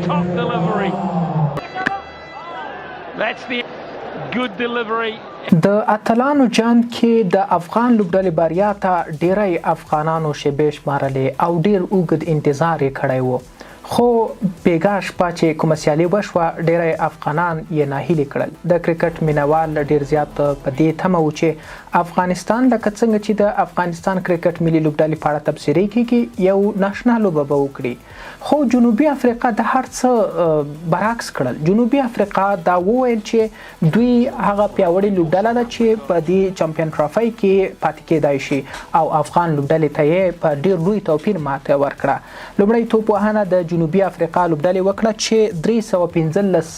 top delivery. That's the good delivery. د اتلانو جنگ کې د افغان لوبډلې بریا ته ډیری افغانانو شیبې شمارلې او ډیر اوږد انتظار یې کړی و، خو بیګا شپه چې کومه سیالي وشوه ډیری افغانان یې ناهیلي کړل. د کرکټ مینوال ډیر زیات په دې تمه و چې افغانستان لکه څنګه چې د افغانستان کرکټ ملي لوبډلې په اړه تبصرې کیږي یو ناشنا لوبه به وکړي، خو جنوبي افریقا د هر څه برعکس کړل. جنوبي افریقا دا وویل چې دوی هغه پیاوړې لوبډله ده چې په دې چمپیون ټرافۍ کې پاتې کېدای شي او افغان لوبډلې ته یې په ډیر لوی توپیر ماته ورکړه. لومړی توپ وهنه د جنوبي افریقا لوبډلې وکړه چې 315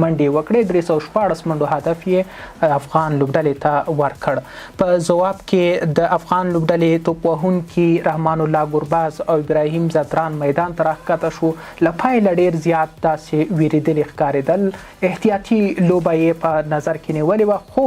منډې وکړې، 314 منډو هدف یې افغان لوبډلې ته ورکړ. په ځواب کې د افغان لوبډلې توپ وهونکي رحمان الله ګرباز او ابراهیم زدران میدان ته راښکته شو. له پایله ډیر زیات داسې ویریدلي ښکارېدل. احتیاطي لوبه یې په نظر کې نیولې وه، خو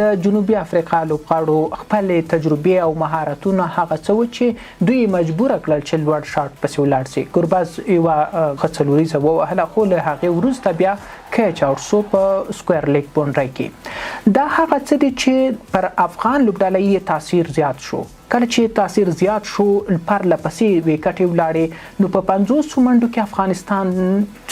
د جنوبي افریقا لوبغاړو خپلې تجربې او مهارتونه هغه څه و چې دوی مجبوره کړل چې لوړ شاټ پسې ولاړ شي. ګرباز یوه ښه څلوریزه ووهله، خو له هغې وروسته بیا کیچ آوټ سو په سکویر لیګ باونډرۍ کې. دا هغه څه دي چې پر افغان لوبډله یې تاثیر زیات شو. کله چې تاثیر زیات شو پرله پسې ویکټې ولاړې، نو په 50 منډو کې افغانستان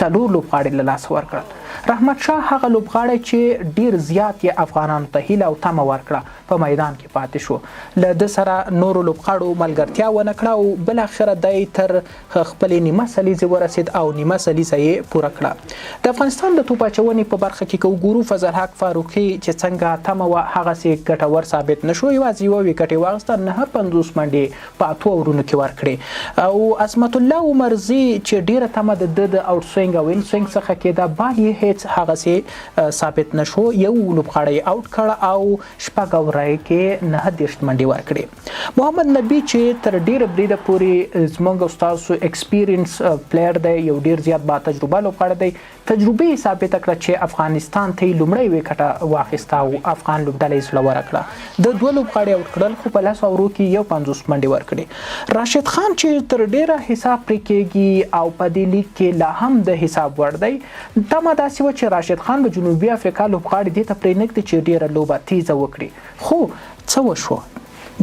4 لوبغاړي له لاسه ورکړل. رحمت شاه هغه لوبغاړی چې ډیر زیات یې افغانانو ته هیله او تمه ورکړه په میدان کې پاتې شو. له ده سره نورو لوبغاړو ملګرتیا ونه کړه او بالاخره دی تر خپلې نیمه سلیزې ورسېد او نیمه سلیزه یې پوره کړه. د افغانستان د توپ اچونې په برخه کې که وګورو فضل حق فاروقي چې څنګه تمه وه هغسې ګټور ثابت نه شو. یوازې یوه ویکټ یې واخیسته، 50 منډې په 8 اورونو کې ورکړې. او عصمت الله عمرزي چې ډیره تمه د آوټ سوینګ او ان سوینګ څخه کېده، بال یې هیڅ هغسې ثابت نه شو. یو لوبغاړی آوټ کړ او شپږ اورۍ کې 29 منډې ورکړې. محمد نبي چې تر ډیره بریده پورې زموږ ستاسو ایکسپیرینس پلیر دی، یو ډیر زیات با تجربه لوبغاړی دی، تجربه یې ثابته کړه چې افغانستان ته یې لومړی ویکټه واخیسته او افغان لوبډله یې زړوره کړه. د 2 لوبغاړي آوټ کړل، خو په 10 اورو کې 50 منډې ورکړې. راشد خان چې تر ډیره حساب پرې کېږي او په دې لیګ کې لا هم د حساب وړ دی، تمه داسې وه چې راشد خان به جنوبي افریقا لوبغاړي دې ته پرېنږدي چې ډیره لوبه تیزه وکړي، خو څه وشوه؟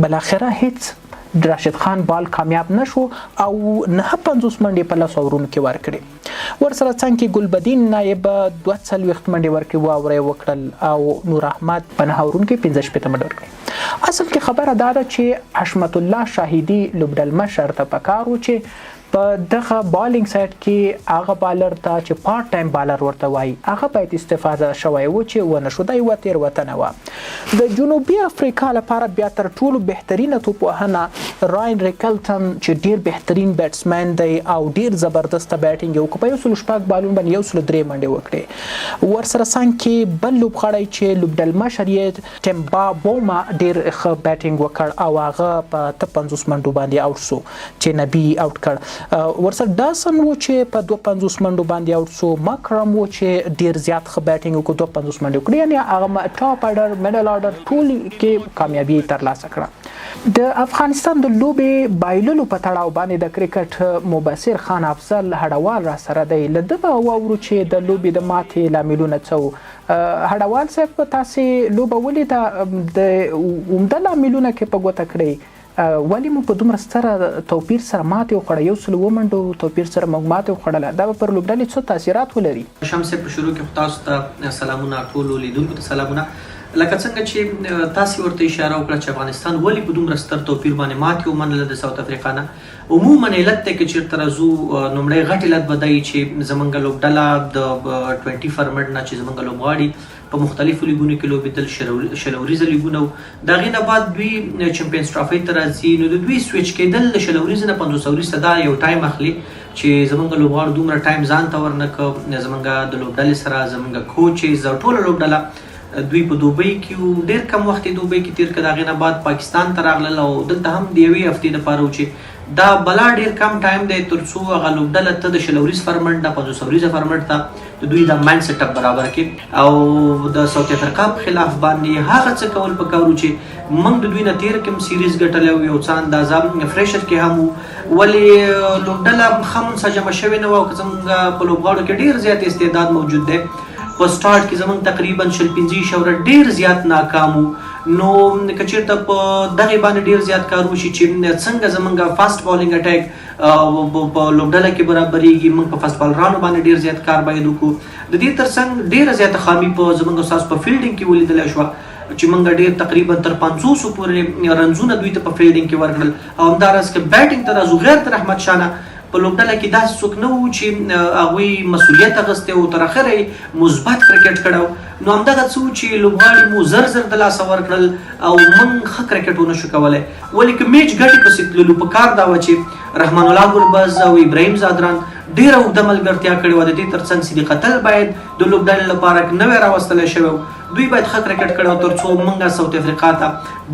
بالاخره هیڅ راشد خان بال کامیاب نشو او 59 منډې په 10 اورونو کې ورکړې. ورسره څنګ کې ګلبدین نایب 42 منډې ورکړې، واوره یې وکړل او نور احمد په 9 اورونو کې 65 منډې ورکړې. اصل کې خبره دا ده چې حشمت الله شاهدي لوبډلمشر ته پکار و چې په دغه بالینګ سایډ کې هغه بالر ته چې پارت ټایم بالر ورته وایي هغه باید استفاده شوی و چې ونه شو. دا یوه تېروتنه وه. د جنوبي افریقا لپاره بیا تر ټولو بهترینه توپ وهنه راین ریکلټن چې ډیر بهترین بیټسمین دی او ډیر زبردسته بیټینګ یې وکړه، په 106 بالونو باندې 103 منډې وکړې. ورسره څنګ کې بل لوبغاړی چې لوبډلمشر یې ټیمبا بوما ډیر ښه بیټینګ وکړ او هغه په 50 منډو باندې آوټ سو چې نبي آوټ کړ. ورسره ډاسن و چې په 52 منډو باندې آوټ سو. مکرم و چې ډیر زیات ښه بیټینګ وکړو، 52 منډې وکړې. یعنې هغه ټاپ آرډر میډل آرډر ټول کې کامیابي ترلاسه کړه. د افغانستان د لوبې بایللو په تړاو باندې د کرکټ مبصر خان افضل هډوال را سره دی. له ده به واورو چې د لوبې د ماتې لاملونه څه وو. هډوال صاحب تاسې لوبه ولیده، د عمده لاملونه کې په ګوته کړئ، ولې مو په دومره ستره توپیر سره ماتې وخوړه؟ 100 منډو توپیر سره موږ ماتې وخوړله، دا به پر لوبډلې څه تاثیرات ولري؟ شمس په شروع کې تاسو ته سلامونه، ټولو لیدونکو ته سلامونه. لکه څنګه چې تاسو ورته اشاره وکړه چې افغانستان ولې په دومره ستر توپیر باندې ماتې ومنله د ساوث افریقا نه. عموما علت دی که چېرته راځو، لومړی غټ علت به دی چې زموږ لوبډله د 20 فرمټ نه چې زموږ لوبغاړي په مختلفو لیګونو کې لوبېدل، شلوریزه لیګونه وو. د هغې نه بعد دوی چمپیونز ټرافۍ ته راځي، نو د دوی سویچ کېدل د شلوریزې نه 50 وروسته دا یو ټایم اخلي چې زموږ لوبغاړو دومره ټایم ځان ته ورنه کړ. زموږ د لوبډلې سره زموږ کوچز او ټوله لوبډله دوی په دوبۍ کې ډېر کم وخت یې دوبۍ کې تېر کړ. د هغې نه بعد پاکستان ته راغلل او دلته هم د 1 هفتې دپاره و چې دا بلا ډیر کم ټایم دی ترڅو هغه لوبډله ته د 40 فارمټ نه 50 فارمټ ته د دوی د مایند سیټ اپ برابر کړي او د ساوث افریقا په خلاف باندې هغه څه کول پکارو چې موږ د دوی نه تیر کوم سیریز ګټلې یو څه اندازه فریشر کې هم ولې لوبډله هم سجمه شوې نه و او څنګه په لوبغاړو کې ډیر زیات استعداد موجود دی په سٹارټ کې زمونږ تقریبا 15 شوره ډیر زیات ناکام نو کچیرته په دغه باندې ډیر زیات کار وشي چې څنګه زمونږ فاست بالینګ اٹیک په لوبډله کې برابرېږي موږ په فاست بالرانو باندې ډیر زیات کار باید وکړو د دې ترڅنګ ډیر زیات خامي په زمونږ اساس په فیلډینګ کې ولیدل شو چې موږ ډیر تقریبا تر 500 پورې رنزونه دوی ته په فیلډینګ کې ورکړل او همدارس کې بیټینګ ته راځو غیر تر احمد شانه په لوبډله کې داسې څوک نه وو چې هغوی مسؤلیت اخیستی او تر اخره یې مثبت کرکټ کړی نو همدغه څه چې لوبغاړي مو زر د لاسه ورکړل او موږ ښه کرکټ ونه شو کولی ولې که میچ ګټې پسې تللو پکار دا وه چې رحمان الله ګربز او ابراهیم زادران ډېره اوږده ملګرتیا کړې وه د دې ترڅنګ صدیق اتل باید د لوبډلې لپاره نوی راوستلی شوی دوی باید ښه کرکټ کړی تر څو موږ ساوث افریقا ته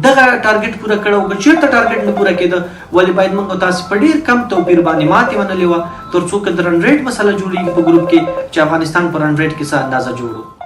دغه ټارګټ پوره کړی که چېرته ټارګټ نه پوره کېده ولې باید موږ تاسې په ډېر کم توپیر باندې ماتې منلې وه تر څو که د رن ریټ مسله جوړېږي په ګروپ کې چې افغانستان په رن ریټ کې څه اندازه جوړو